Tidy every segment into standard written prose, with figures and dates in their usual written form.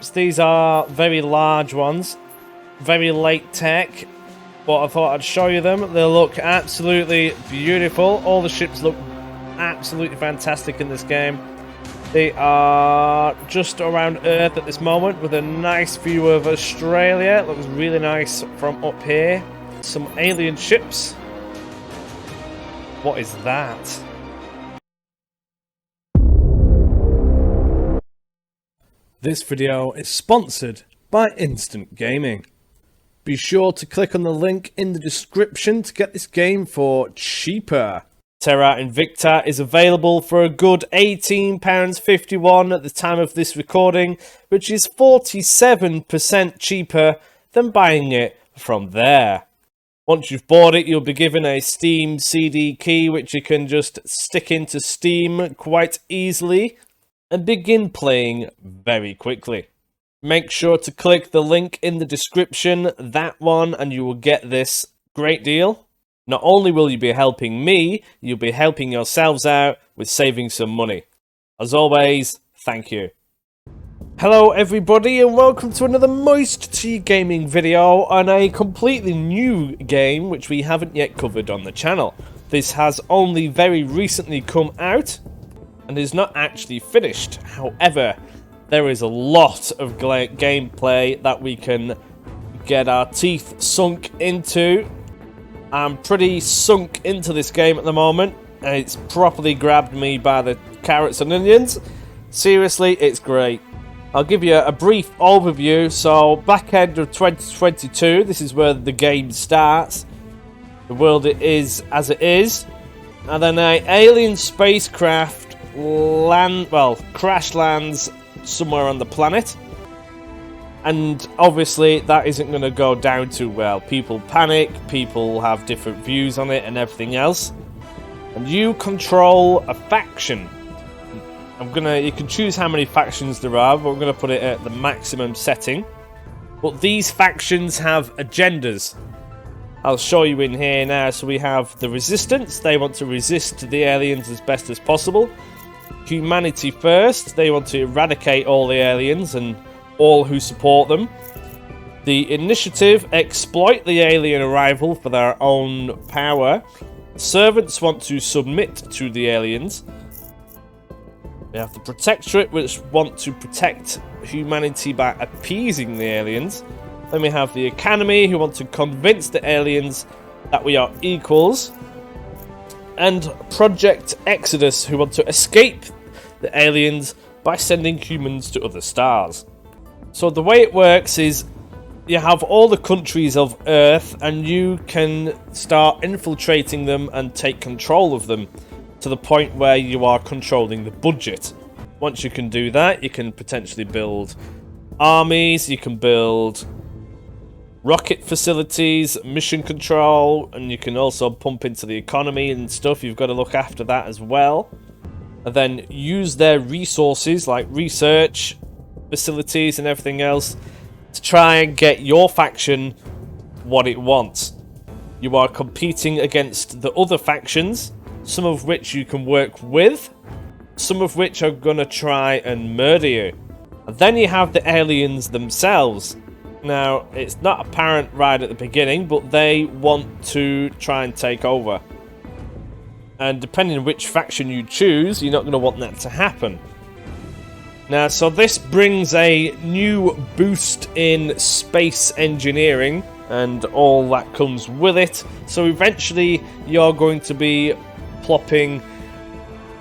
ships. These are very large ones, very late tech, but I thought I'd show you them. They look absolutely beautiful. All the ships look absolutely fantastic in this game. They are just around Earth at this moment with a nice view of Australia. It looks really nice from up here. Some alien ships. What is that? This video is sponsored by Instant Gaming. Be sure to click on the link in the description to get this game for cheaper. Terra Invicta is available for a good £18.51 at the time of this recording, which is 47% cheaper than buying it from there. Once you've bought it, you'll be given a Steam CD key, which you can just stick into Steam quite easily and begin playing very quickly. Make sure to click the link in the description, that one, and you will get this great deal. Not only will you be helping me, you'll be helping yourselves out with saving some money. As always, thank you. Hello everybody and welcome to another MoisTea gaming video on a completely new game which we haven't yet covered on the channel. This has only very recently come out and is not actually finished. However, there is a lot of gameplay that we can get our teeth sunk into. I'm pretty sunk into this game at the moment, and it's properly grabbed me by the carrots and onions. Seriously, it's great. I'll give you a brief overview. So, back end of 2022, this is where the game starts. The world is as it is. And then an alien spacecraft crash lands somewhere on the planet. And obviously that isn't going to go down too well. People panic, people have different views on it and everything else. And you control a faction. You can choose how many factions there are, but we're going to put it at the maximum setting. But these factions have agendas. I'll show you in here now. So we have the Resistance. They want to resist the aliens as best as possible. Humanity First. They want to eradicate all the aliens and all who support them. The Initiative exploit the alien arrival for their own power. Servants want to submit to the aliens. We have the Protectorate, which want to protect humanity by appeasing the aliens. Then we have the Academy, who want to convince the aliens that we are equals. And Project Exodus, who want to escape the aliens by sending humans to other stars. So the way it works is you have all the countries of Earth and you can start infiltrating them and take control of them to the point where you are controlling the budget. Once you can do that, you can potentially build armies, you can build rocket facilities, mission control, and you can also pump into the economy and stuff. You've got to look after that as well. And then use their resources like research facilities and everything else to try and get your faction what it wants. You are competing against the other factions, some of which you can work with, some of which are gonna try and murder you. And then you have the aliens themselves. Now, it's not apparent right at the beginning, but they want to try and take over. And depending on which faction you choose, you're not going to want that to happen. Now, so this brings a new boost in space engineering and all that comes with it. So eventually, you're going to be plopping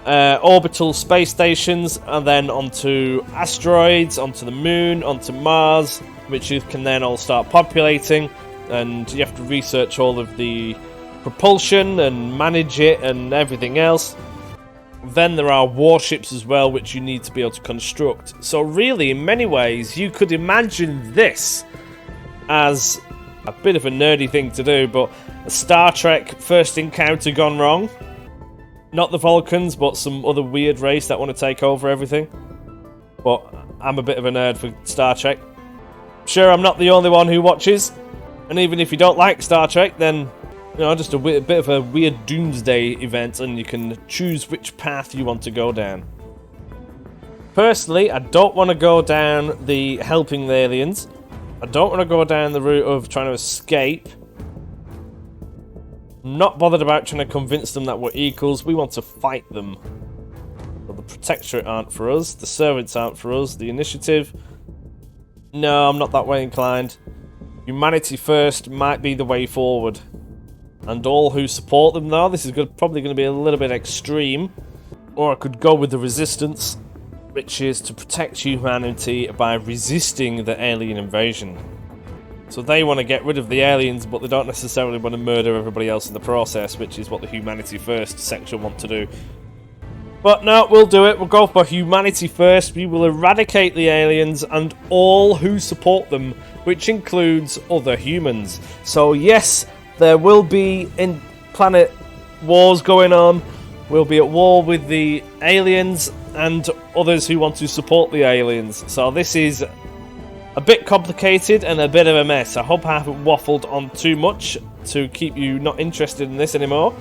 orbital space stations and then onto asteroids, onto the moon, onto Mars, which you can then all start populating, and you have to research all of the propulsion and manage it and everything else. Then there are warships as well, which you need to be able to construct. So really, in many ways, you could imagine this as a bit of a nerdy thing to do, but a Star Trek First Encounter gone wrong. Not the Vulcans, but some other weird race that want to take over everything. But I'm a bit of a nerd for Star Trek. Sure, I'm not the only one who watches. And even if you don't like Star Trek, then, you know, just a bit of a weird doomsday event, and you can choose which path you want to go down. Personally, I don't want to go down the helping the aliens. I don't want to go down the route of trying to escape. I'm not bothered about trying to convince them that we're equals. We want to fight them. Well, the Protectorate aren't for us. The Servants aren't for us. The Initiative... No, I'm not that way inclined. Humanity first might be the way forward. And all who support them, though, this is probably going to be a little bit extreme. Or I could go with the Resistance, which is to protect humanity by resisting the alien invasion. So they want to get rid of the aliens, but they don't necessarily want to murder everybody else in the process, which is what the Humanity First section want to do. But no, we'll do it. We'll go for Humanity First. We will eradicate the aliens and all who support them, which includes other humans. So yes, there will be in planet wars going on. We'll be at war with the aliens and others who want to support the aliens. So this is a bit complicated and a bit of a mess. I hope I haven't waffled on too much to keep you not interested in this anymore.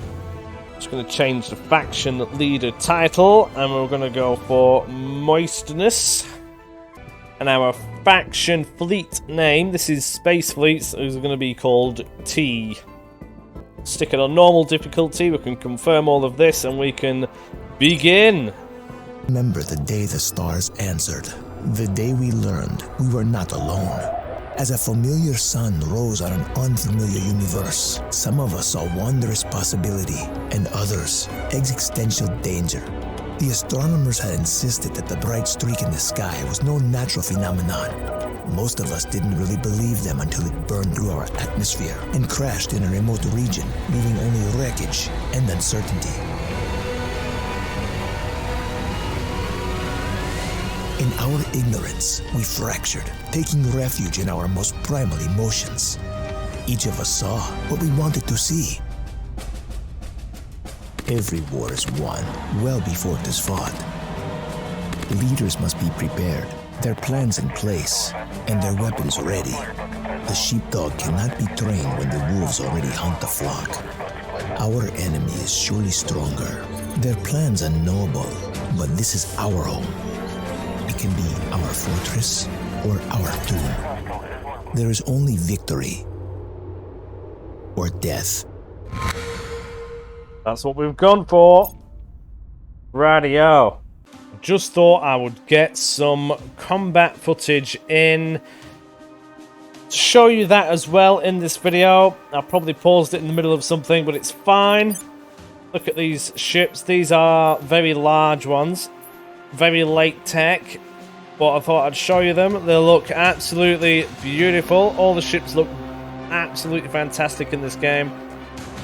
Just going to change the faction leader title, and we're going to go for Moistness. And our faction fleet name, this is Space Fleets, is going to be called T. Stick it on normal difficulty, we can confirm all of this, and we can begin. Remember the day the stars answered, the day we learned we were not alone. As a familiar sun rose on an unfamiliar universe, some of us saw wondrous possibility, and others, existential danger. The astronomers had insisted that the bright streak in the sky was no natural phenomenon. Most of us didn't really believe them until it burned through our atmosphere and crashed in a remote region, leaving only wreckage and uncertainty. In our ignorance, we fractured, taking refuge in our most primal emotions. Each of us saw what we wanted to see. Every war is won well before it is fought. Leaders must be prepared, their plans in place, and their weapons ready. The sheepdog cannot be trained when the wolves already hunt the flock. Our enemy is surely stronger. Their plans unknowable, but this is our home. It can be our fortress or our tomb. There is only victory or death. That's what we've gone for. Radio. Just thought I would get some combat footage in to show you that as well in this video. I probably paused it in the middle of something, but it's fine. Look at these ships. These are very large ones. Very late tech. But I thought I'd show you them. They look absolutely beautiful. All the ships look absolutely fantastic in this game.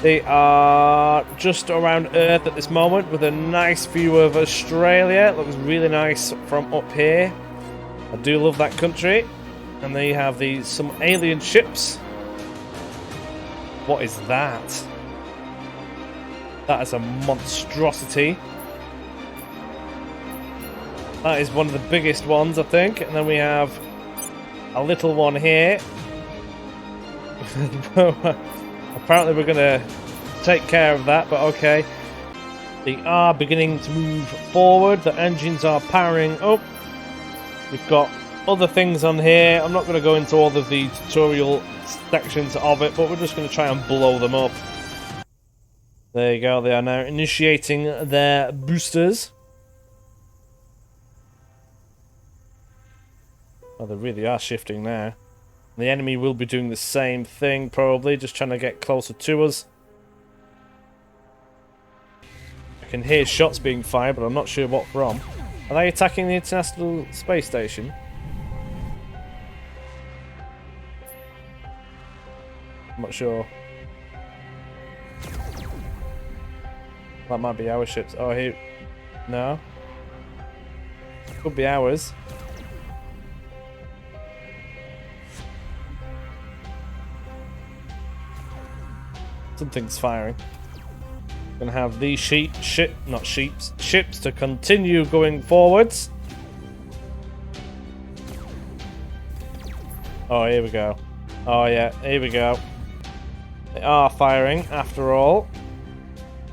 They are just around Earth at this moment with a nice view of Australia. It looks really nice from up here. I do love that country. And then you have some alien ships. What is that? That is a monstrosity. That is one of the biggest ones, I think. And then we have a little one here. Apparently we're going to take care of that, but okay. They are beginning to move forward. The engines are powering up. We've got other things on here. I'm not going to go into all of the tutorial sections of it, but we're just going to try and blow them up. There you go. They are now initiating their boosters. Oh, they really are shifting now. The enemy will be doing the same thing, probably, just trying to get closer to us. I can hear shots being fired, but I'm not sure what from. Are they attacking the International Space Station? I'm not sure. That might be our ships. Oh, here. No. Could be ours. Something's firing. Gonna have these ships to continue going forwards. Oh, here we go. Oh yeah, here we go. They are firing after all.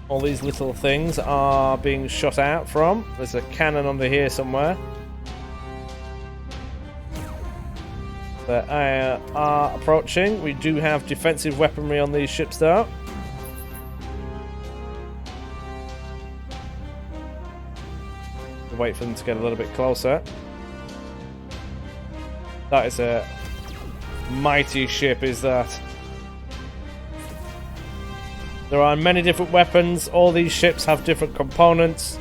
All these little things are being shot out from. There's a cannon under here somewhere. They are approaching. We do have defensive weaponry on these ships, though. We'll wait for them to get a little bit closer. That is a mighty ship, is that? There are many different weapons. All these ships have different components.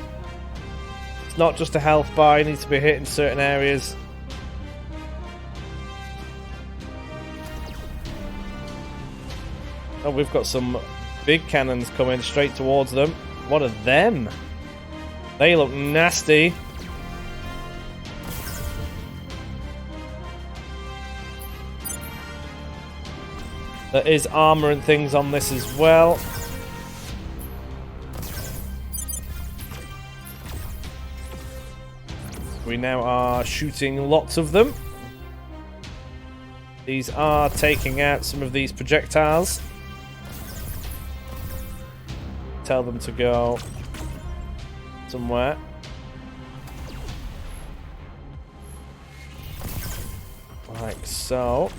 It's not just a health bar. You need to be hit in certain areas. Oh, we've got some big cannons coming straight towards them. What are them? They look nasty. There is armor and things on this as well. We now are shooting lots of them. These are taking out some of these projectiles. Tell them to go somewhere. Like so.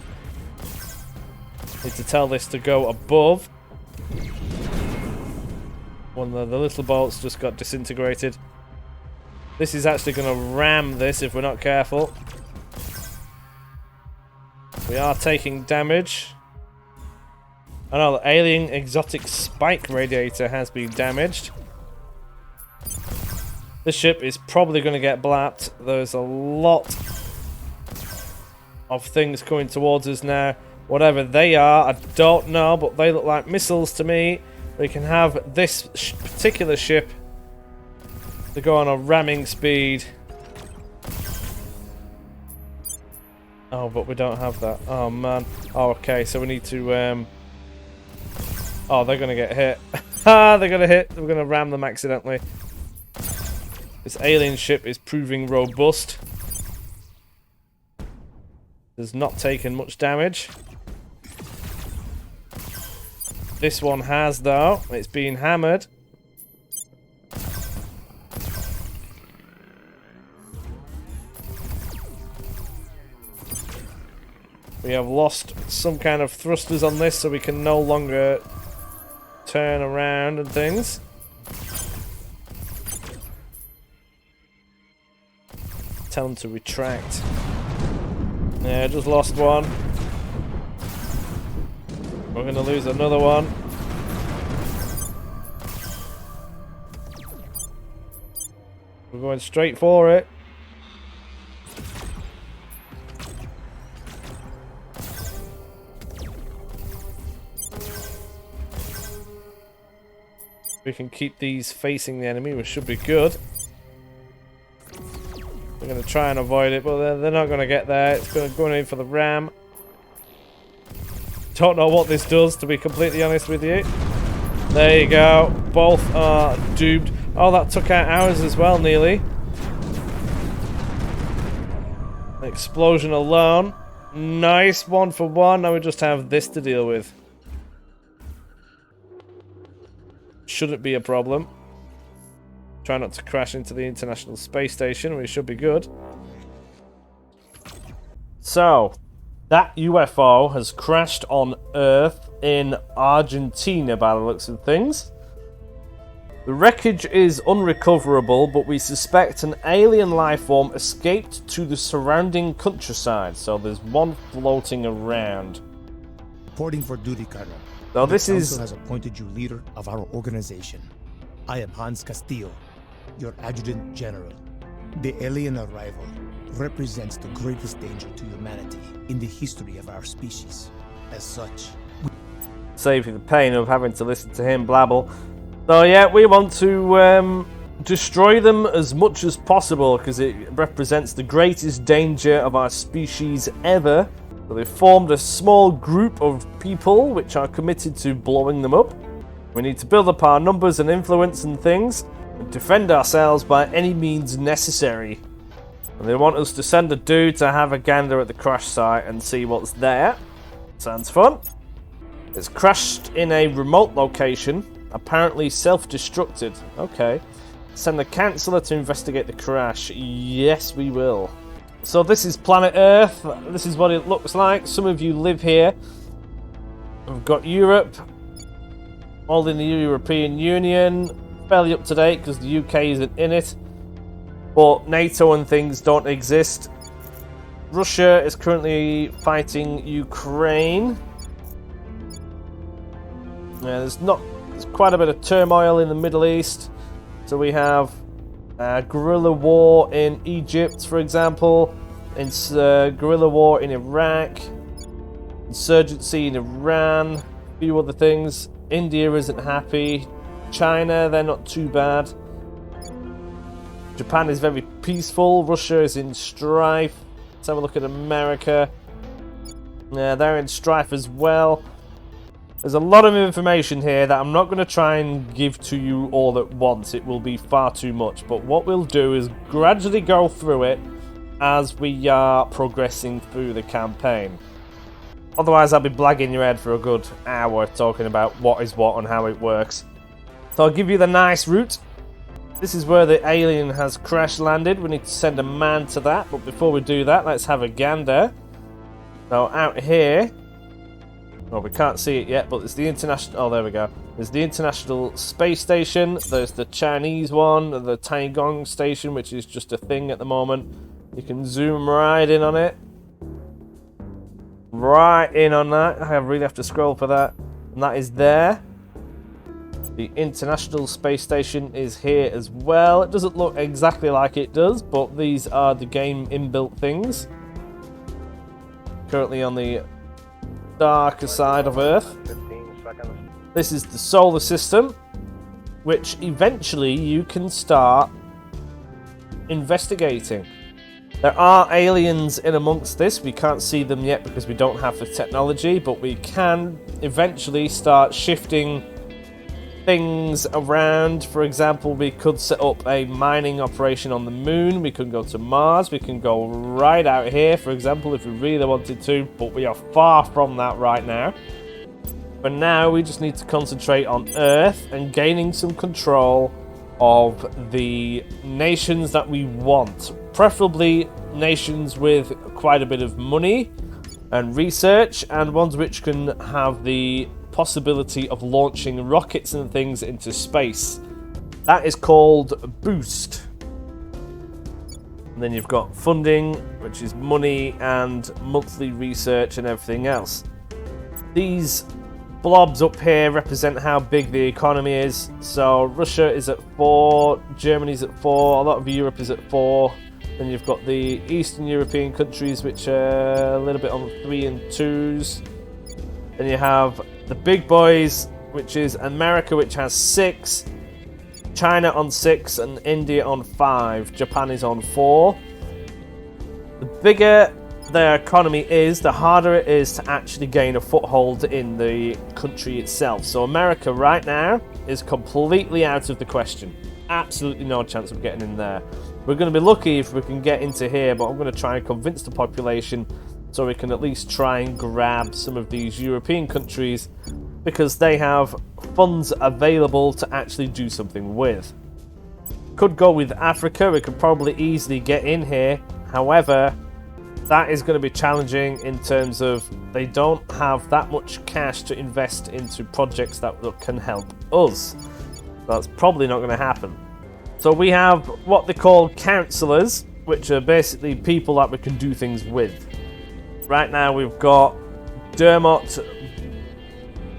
Need to tell this to go above. One of the little bolts just got disintegrated. This is actually going to ram this if we're not careful. We are taking damage. I know the alien exotic spike radiator has been damaged. This ship is probably going to get blapped. There's a lot of things coming towards us now. Whatever they are, I don't know, but they look like missiles to me. We can have this particular ship to go on a ramming speed. Oh, but we don't have that. Oh, man. Oh, okay, so we need to... Oh, they're going to get hit. Ah, they're going to hit. We're going to ram them accidentally. This alien ship is proving robust. Has not taken much damage. This one has, though. It's been hammered. We have lost some kind of thrusters on this, so we can no longer turn around and things. Tell them to retract. Yeah, just lost one. We're going to lose another one. We're going straight for it. We can keep these facing the enemy, which should be good. We're going to try and avoid it, but they're not going to get there. It's going in for the ram. Don't know what this does, to be completely honest with you. There you go. Both are doomed. Oh, that took out ours as well, nearly. The explosion alone. Nice, 1 for 1. Now we just have this to deal with. Shouldn't be a problem. Try not to crash into the International Space Station. We should be good. So, that UFO has crashed on Earth in Argentina by the looks of things. The wreckage is unrecoverable, but we suspect an alien life form escaped to the surrounding countryside. So there's one floating around. Reporting for duty, Colonel. Now this the is... Council has appointed you leader of our organization. I am Hans Castillo, your adjutant general. The alien arrival represents the greatest danger to humanity in the history of our species. As such, save you the pain of having to listen to him blabble. So yeah, we want to destroy them as much as possible because it represents the greatest danger of our species ever. So they've formed a small group of people which are committed to blowing them up. We need to build up our numbers and influence and things and defend ourselves by any means necessary. And they want us to send a dude to have a gander at the crash site and see what's there. Sounds fun. It's crashed in a remote location, apparently self-destructed. Okay. Send a counsellor to investigate the crash. Yes, we will. So this is planet Earth. This is what it looks like. Some of you live here. We've got Europe, all in the European Union. Fairly up to date because the UK isn't in it. But NATO and things don't exist. Russia is currently fighting Ukraine. There's quite a bit of turmoil in the Middle East. So we have guerrilla war in Egypt, for example. Guerrilla war in Iraq. Insurgency in Iran. A few other things. India isn't happy. China, they're not too bad. Japan is very peaceful. Russia is in strife. Let's have a look at America. Yeah, they're in strife as well. There's a lot of information here that I'm not going to try and give to you all at once. It will be far too much. But what we'll do is gradually go through it as we are progressing through the campaign. Otherwise, I'll be blagging your head for a good hour talking about what is what and how it works. So I'll give you the nice route. This is where the alien has crash landed. We need to send a man to that. But before we do that, let's have a gander. So out here... Well, we can't see it yet, but it's the international... Oh, there we go. There's the International Space Station. There's the Chinese one, the Taigong Station, which is just a thing at the moment. You can zoom right in on it. Right in on that. I really have to scroll for that. And that is there. The International Space Station is here as well. It doesn't look exactly like it does, but these are the game inbuilt things. Currently on the darker side of Earth. 15 seconds. This is the solar system, which eventually you can start investigating. There are aliens in amongst this. We can't see them yet because we don't have the technology, but we can eventually start shifting things around. For example, we could set up a mining operation on the moon. We could go to Mars. We can go right out here, for example, if we really wanted to, but we are far from that right now. For now, we just need to concentrate on Earth and gaining some control of the nations that we want. Preferably nations with quite a bit of money and research, and ones which can have the possibility of launching rockets and things into space. That is called Boost. And then you've got funding, which is money and monthly research and everything else. These blobs up here represent how big the economy is. So Russia is at 4, Germany's at 4, a lot of Europe is at 4. Then you've got the Eastern European countries, which are a little bit on 3 and 2s. Then you have the big boys, which is America, which has 6, China on 6, and India on 5. Japan is on 4. The bigger their economy is, the harder it is to actually gain a foothold in the country itself. So America right now is completely out of the question. Absolutely no chance of getting in there. We're going to be lucky if we can get into here, but I'm going to try and convince the population so we can at least try and grab some of these European countries because they have funds available to actually do something with. Could go with Africa. We could probably easily get in here. However, that is going to be challenging in terms of they don't have that much cash to invest into projects that can help us. That's probably not going to happen. So we have what they call councillors, which are basically people that we can do things with. Right now we've got Dermot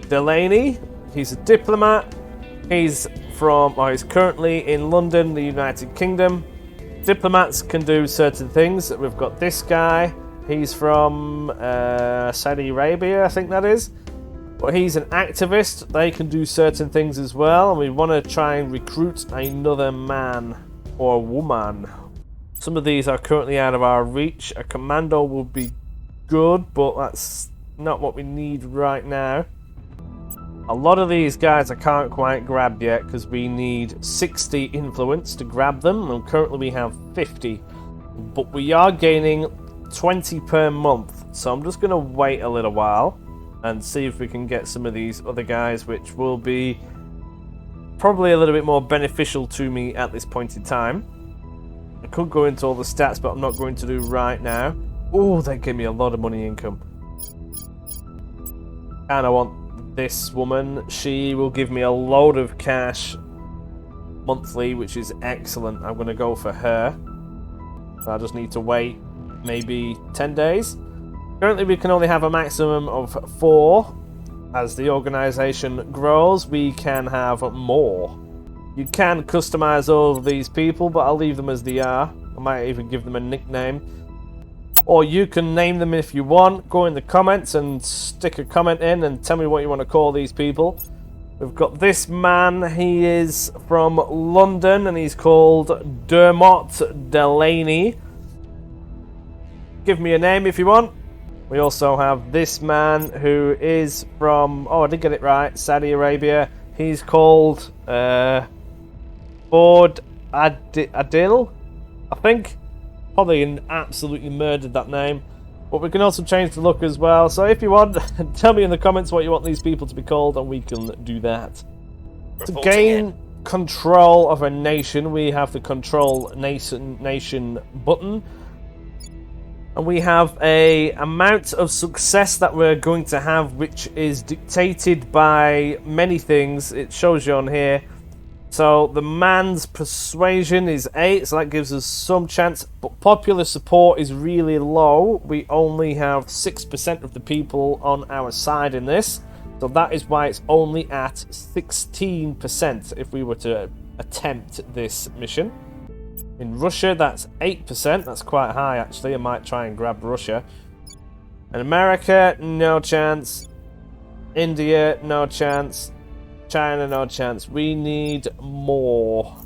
Delaney. He's a diplomat. He's currently in London, the United Kingdom. Diplomats can do certain things. We've got this guy. He's from Saudi Arabia, I think that is. But he's an activist. They can do certain things as well. And we want to try and recruit another man or woman. Some of these are currently out of our reach. A commando would be good, but that's not what we need right now. A lot of these guys I can't quite grab yet because we need 60 influence to grab them, and currently we have 50. But we are gaining 20 per month, so I'm just going to wait a little while and see if we can get some of these other guys, which will be probably a little bit more beneficial to me at this point in time. could go into all the stats, but I'm not going to do right now. Oh, they give me a lot of money income. And I want this woman. She will give me a load of cash monthly, which is excellent. I'm going to go for her. I just need to wait maybe 10 days. Currently, we can only have a maximum of 4. As the organisation grows, we can have more. You can customise all of these people, but I'll leave them as they are. I might even give them a nickname. Or you can name them if you want. Go in the comments and stick a comment in and tell me what you want to call these people. We've got this man. He is from London and he's called Dermot Delaney. Give me a name if you want. We also have this man who is from, oh, I did get it right, Saudi Arabia. He's called Bod Adil, I think. Probably absolutely murdered that name. But we can also change the look as well. So if you want, tell me in the comments what you want these people to be called and we can do that. To gain control of a nation, we have the Control Nation button. And we have a amount of success that we're going to have, which is dictated by many things. It shows you on here. So the man's persuasion is 8, so that gives us some chance. But popular support is really low. We only have 6% of the people on our side in this. So that is why it's only at 16% if we were to attempt this mission. In Russia, that's 8%. That's quite high, actually. I might try and grab Russia. In America, no chance. India, no chance. China, no chance. We need more.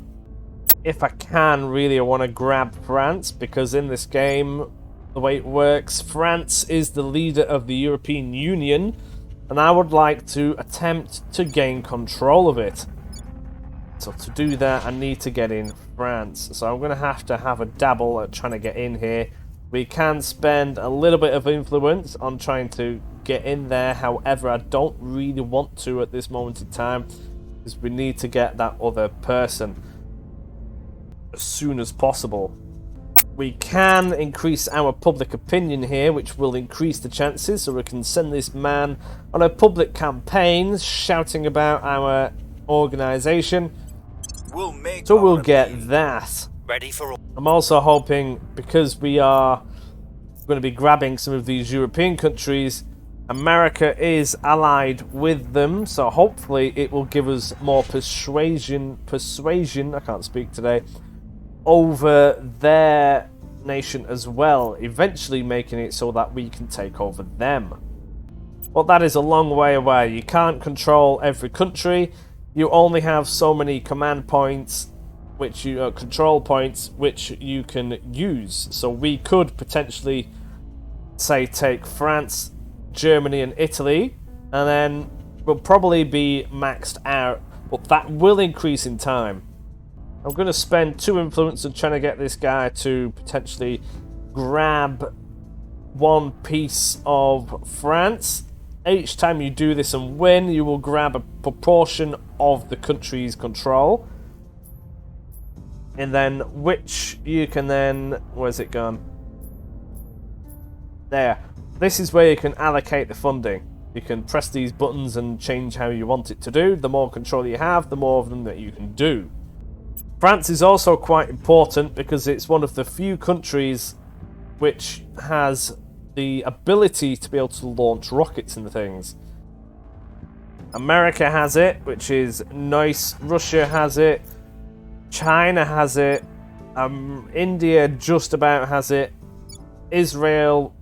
If I can, really, I want to grab France, because in this game, the way it works, France is the leader of the European Union, and I would like to attempt to gain control of it. So to do that, I need to get in France. So I'm going to have a dabble at trying to get in here. We can spend a little bit of influence on trying to get in there. However, I don't really want to at this moment in time, because we need to get that other person as soon as possible. We can increase our public opinion here, which will increase the chances. So we can send this man on a public campaign shouting about our organisation. So we'll get that. Ready for all. I'm also hoping, because we are going to be grabbing some of these European countries, America is allied with them, so hopefully it will give us more persuasion, I can't speak today, over their nation as well, eventually making it so that we can take over them. But that is a long way away. You can't control every country. You only have so many command points, which you control points, which you can use. So we could potentially, say, take France, Germany, and Italy, and then we'll probably be maxed out. But that will increase in time. I'm going to spend 2 influence on trying to get this guy to potentially grab one piece of France. Each time you do this and win, you will grab a proportion of the country's control. And then, which you can then... Where's it gone? There. This is where you can allocate the funding. You can press these buttons and change how you want it to do. The more control you have, the more of them that you can do. France is also quite important because it's one of the few countries which has the ability to be able to launch rockets and things. America has it, which is nice. Russia has it. China has it. India just about has it. Israel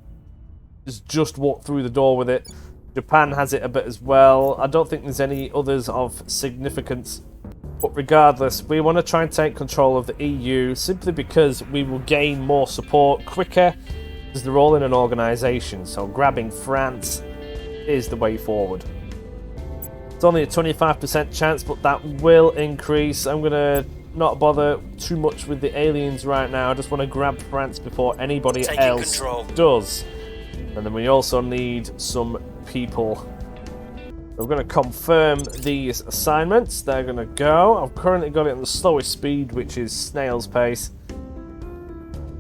has just walked through the door with it. Japan has it a bit as well. I don't think there's any others of significance. But regardless, we want to try and take control of the EU simply because we will gain more support quicker, because they're all in an organisation. So grabbing France is the way forward. It's only a 25% chance, but that will increase. I'm going to not bother too much with the aliens right now. I just want to grab France before anybody else does. And then we also need some people. We're going to confirm these assignments. They're going to go. I've currently got it on the slowest speed, which is snail's pace.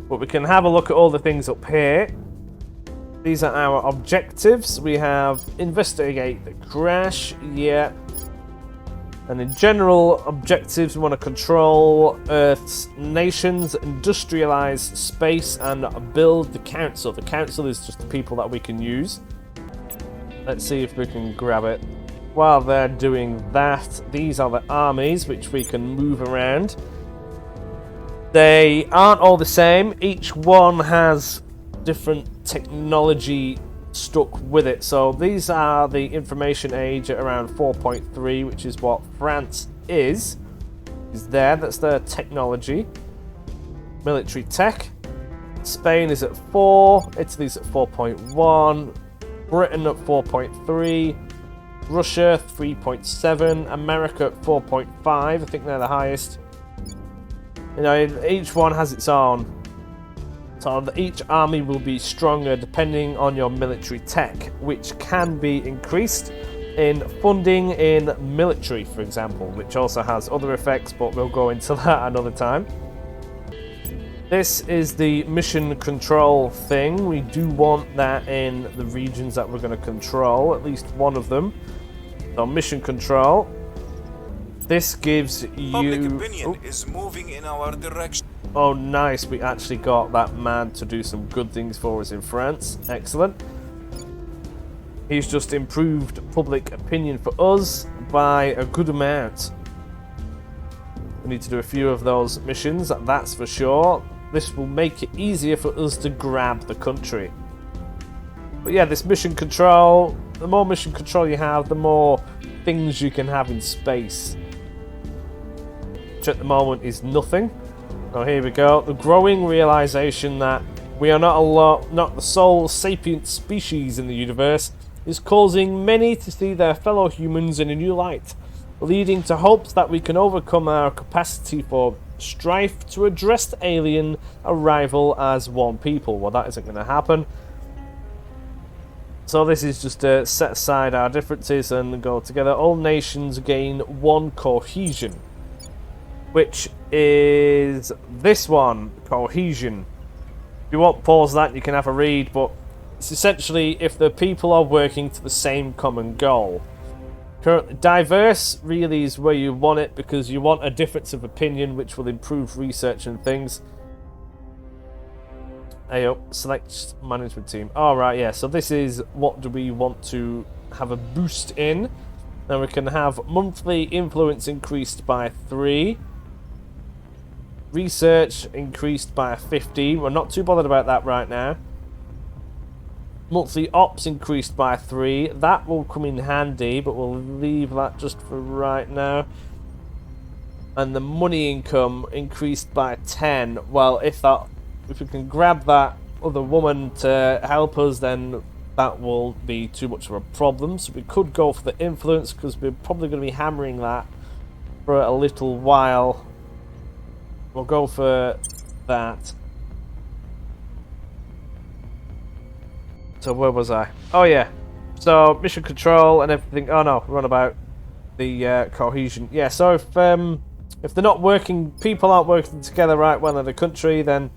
But we can have a look at all the things up here. These are our objectives. We have investigate the crash, yeah. And in general objectives, we want to control Earth's nations, industrialize space, and build the council. The council is just the people that we can use. Let's see if we can grab it. While they're doing that, these are the armies which we can move around. They aren't all the same. Each one has different technology stuck with it. So these are the information age at around 4.3, which is what France is there. That's their technology. Military tech. Spain is at 4. Italy's at 4.1. Britain at 4.3. Russia 3.7. America at 4.5. I think they're the highest. You know, each one has its own. So each army will be stronger depending on your military tech, which can be increased in funding in military, for example, which also has other effects, but we'll go into that another time. This is the mission control thing. We do want that in the regions that we're going to control, at least one of them. So mission control. This gives you... Public opinion is moving in our direction. Oh, nice. We actually got that man to do some good things for us in France. Excellent. He's just improved public opinion for us by a good amount. We need to do a few of those missions, that's for sure. This will make it easier for us to grab the country. But yeah, this mission control, the more mission control you have, the more things you can have in space. Which at the moment is nothing. Oh, here we go. The growing realization that we are not the sole sapient species in the universe is causing many to see their fellow humans in a new light, leading to hopes that we can overcome our capacity for strife to address the alien arrival as one people. Well, that isn't going to happen. So this is just to set aside our differences and go together. All nations gain one cohesion, which is this one, Cohesion. If you want, pause that, you can have a read, but it's essentially if the people are working to the same common goal. Currently, diverse really is where you want it, because you want a difference of opinion which will improve research and things. Ayo, select management team. Alright, yeah, so this is what do we want to have a boost in. Now we can have monthly influence increased by 3. Research increased by 15. We're not too bothered about that right now. Monthly ops increased by 3. That will come in handy, but we'll leave that just for right now. And the money income increased by 10. Well, if we can grab that other woman to help us, then that will be too much of a problem. So we could go for the influence, because we're probably going to be hammering that for a little while. We'll go for that. So where was I? Oh yeah. So mission control and everything. Oh no, we're on about the cohesion. Yeah. So if they're not working, people aren't working together right well in the country, then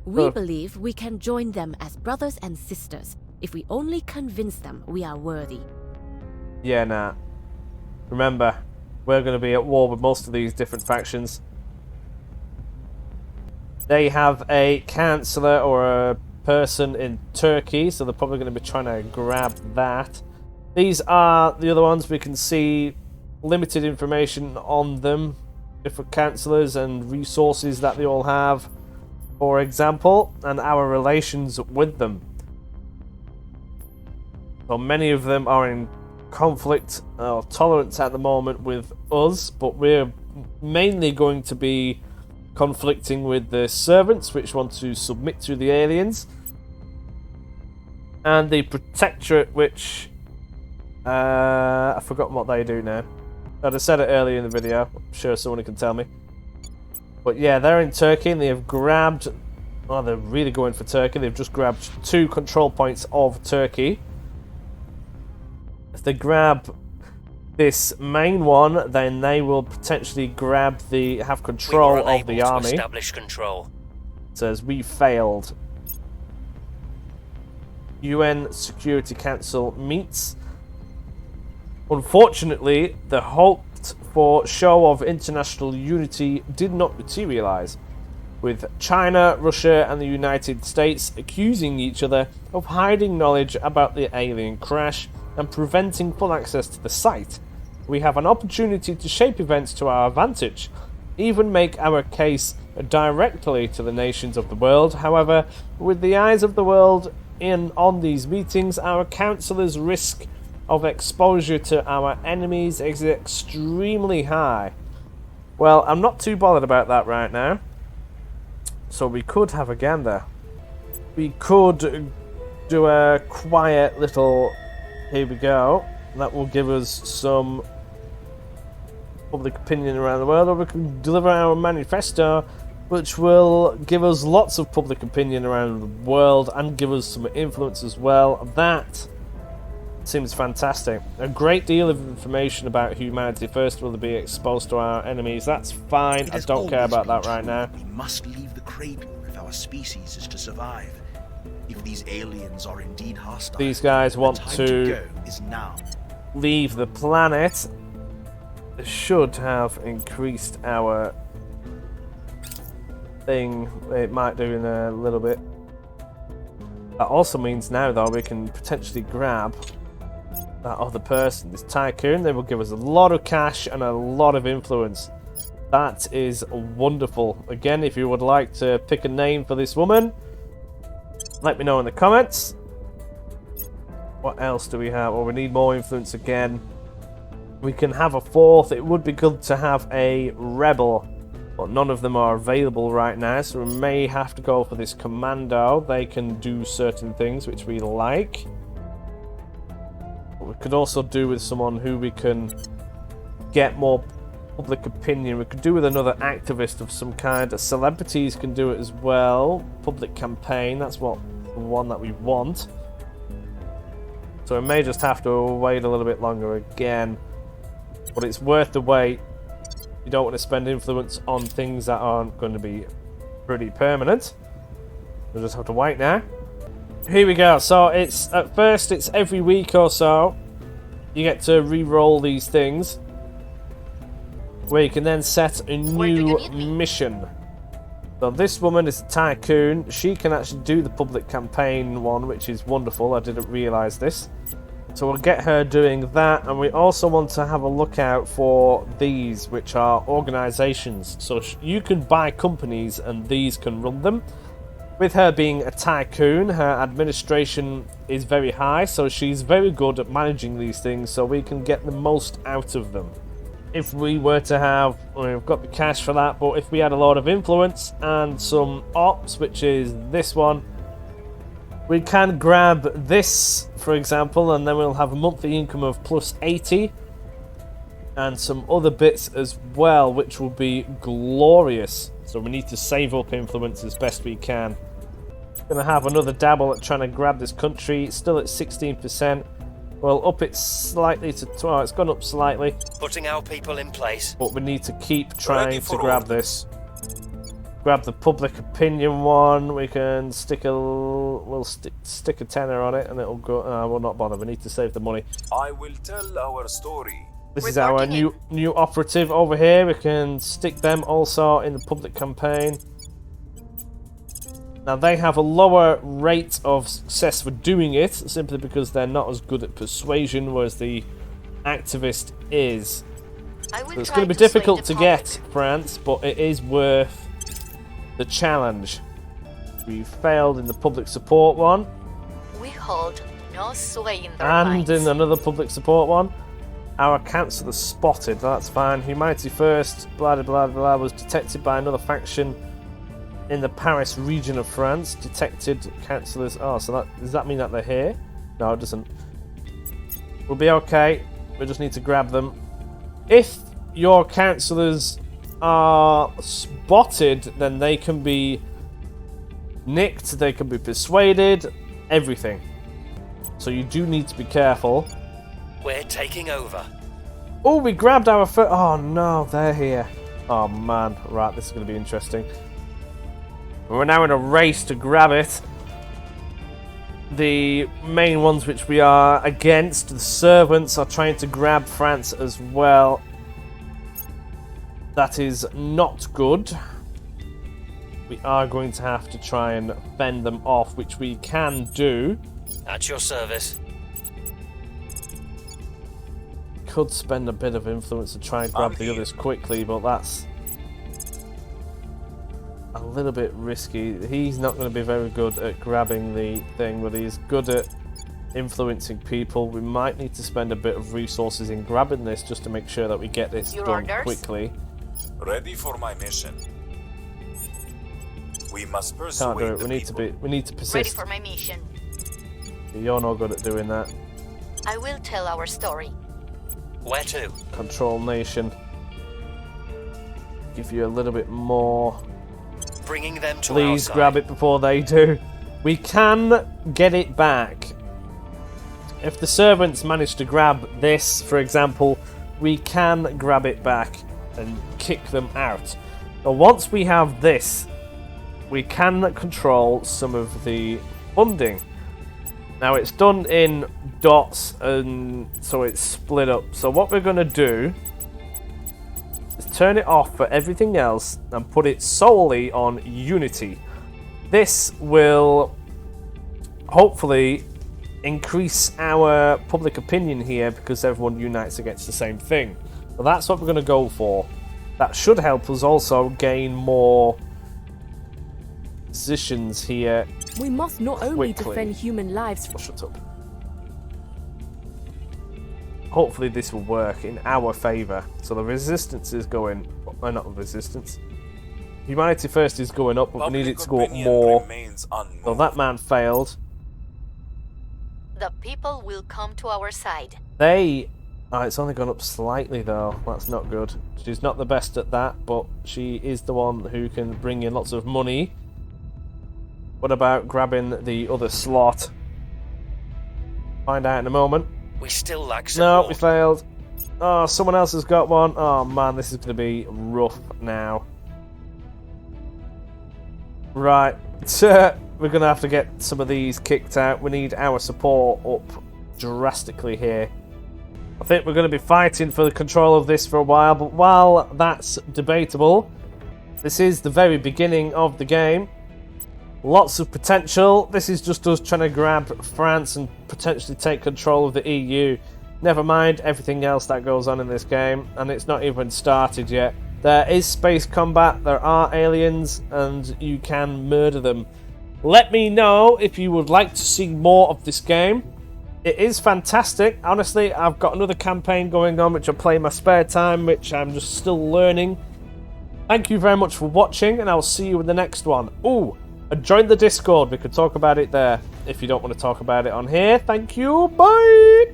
we believe we can join them as brothers and sisters if we only convince them we are worthy. Yeah, nah. Remember, we're going to be at war with most of these different factions. They have a councillor or a person in Turkey, so they're probably going to be trying to grab that. These are the other ones. We can see limited information on them, different councillors and resources that they all have, for example, and our relations with them. So many of them are in conflict or tolerance at the moment with us, but we're mainly going to be conflicting with the servants, which want to submit to the aliens, and the protectorate, which I've forgotten what they do now. I'd said it earlier in the video. I'm sure someone can tell me. But yeah, they're in Turkey and they have grabbed... Oh, they're really going for Turkey. They've just grabbed 2 control points of Turkey. If they grab this main one, then they will potentially grab have control of the army. Establish control. says we failed. UN Security Council meets. Unfortunately, the hoped for show of international unity did not materialize, with China, Russia and the United States accusing each other of hiding knowledge about the alien crash and preventing full access to the site. We have an opportunity to shape events to our advantage, even make our case directly to the nations of the world. However, with the eyes of the world on these meetings, our councillors' risk of exposure to our enemies is extremely high. Well, I'm not too bothered about that right now. So we could have a gander. We could do a quiet little... Here we go. That will give us some public opinion around the world, or we can deliver our manifesto, which will give us lots of public opinion around the world and give us some influence as well. That seems fantastic. A great deal of information about humanity first will be exposed to our enemies. That's fine. I don't care about that right now. We must leave the cradle if our species is to survive. If these aliens are indeed hostile, these guys want to go is now. Leave the planet. It should have increased our thing. It might do in a little bit. That also means now, though, we can potentially grab that other person, this tycoon. They will give us a lot of cash and a lot of influence. That is wonderful. Again, if you would like to pick a name for this woman, let me know in the comments. What else do we have? Well, we need more influence again. We can have a fourth. It would be good to have a rebel, but none of them are available right now, so we may have to go for this commando. They can do certain things which we like. But we could also do with someone who we can get more public opinion. We could do with another activist of some kind. Celebrities can do it as well. Public campaign, that's the one that we want. So we may just have to wait a little bit longer again. But it's worth the wait. You don't want to spend influence on things that aren't going to be pretty permanent. We'll just have to wait now. Here we go. So it's at first it's every week or so you get to re-roll these things, where you can then set a new mission. So this woman is a tycoon. She can actually do the public campaign one, which is wonderful. I didn't realise this. So we'll get her doing that, and we also want to have a look out for these, which are organisations. So you can buy companies and these can run them. With her being a tycoon, her administration is very high, so she's very good at managing these things, so we can get the most out of them. If we were to have, we've got the cash for that, but if we had a lot of influence and some ops, which is this one, we can grab this, for example, and then we'll have a monthly income of plus 80 and some other bits as well, which will be glorious. So we need to save up influence as best we can. Gonna have another dabble at trying to grab this country. It's still at 16%. Well, up it slightly to 12. It's gone up slightly. Putting our people in place. But we need to keep trying to grab this. Grab the public opinion one. We can stick a... We'll stick a tenner on it and it'll go... we'll not bother. We need to save the money. I will tell our story. This is our new operative over here. We can stick them also in the public campaign. Now they have a lower rate of success for doing it, simply because they're not as good at persuasion, whereas the activist is. So it's going to be difficult to get, France, but it is worth the challenge. We failed in the public support one. We hold no sway in their And minds. in another public support one. Our councillor spotted, that's fine. Humanity First, blah blah blah blah, was detected by another faction in the Paris region of France. Detected councillors. Oh, so does that mean that they're here? No, it doesn't. We'll be okay. We just need to grab them. If your councillors are spotted, then they can be nicked, they can be persuaded, everything. So you do need to be careful. We're taking over. Oh, we grabbed our foot. Oh no, they're here. Oh man, right, this is going to be interesting. We're now in a race to grab it. The main ones which we are against, the servants, are trying to grab France as well. That is not good. We are going to have to try and fend them off, which we can do. At your service. Could spend a bit of influence to try and grab the others quickly, but that's a little bit risky. He's not going to be very good at grabbing the thing, but he's good at influencing people. We might need to spend a bit of resources in grabbing this just to make sure that we get this done quickly. Ready for my mission. We must persuade Can't do it. the We need to persist. Ready for my mission. You're not good at doing that. I will tell our story. Where to? Control nation. Give you a little bit more. Bringing them to Please our grab side. it before they do. We can get it back. If the servants manage to grab this, for example, we can grab it back and kick them out. But once we have this, we can control some of the funding. Now it's done in dots, and so it's split up. So what we're going to do is turn it off for everything else and put it solely on unity. This will hopefully increase our public opinion here because everyone unites against the same thing. So that's what we're going to go for. That should help us also gain more positions here. We must not only Quickly. defend human lives. Shut up. Hopefully this will work in our favour. So the resistance is going... not resistance. Humanity first is going up, but we need it to go up more. So that man failed. The people will come to our side. They... Oh, it's only gone up slightly though. That's not good. She's not the best at that, but she is the one who can bring in lots of money. What about grabbing the other slot? Find out in a moment. We still lack No, support. we failed. Oh, someone else has got one. Oh man, this is going to be rough now. Right, we're going to have to get some of these kicked out. We need our support up drastically here. I think we're going to be fighting for the control of this for a while, but while that's debatable, this is the very beginning of the game. Lots of potential. This is just us trying to grab France and potentially take control of the EU. Never mind everything else that goes on in this game, and it's not even started yet. There is space combat, there are aliens, and you can murder them. Let me know if you would like to see more of this game. It is fantastic. Honestly, I've got another campaign going on which I play in my spare time, which I'm just still learning. Thank you very much for watching, and I'll see you in the next one. Ooh, join the Discord. We could talk about it there if you don't want to talk about it on here. Thank you. Bye.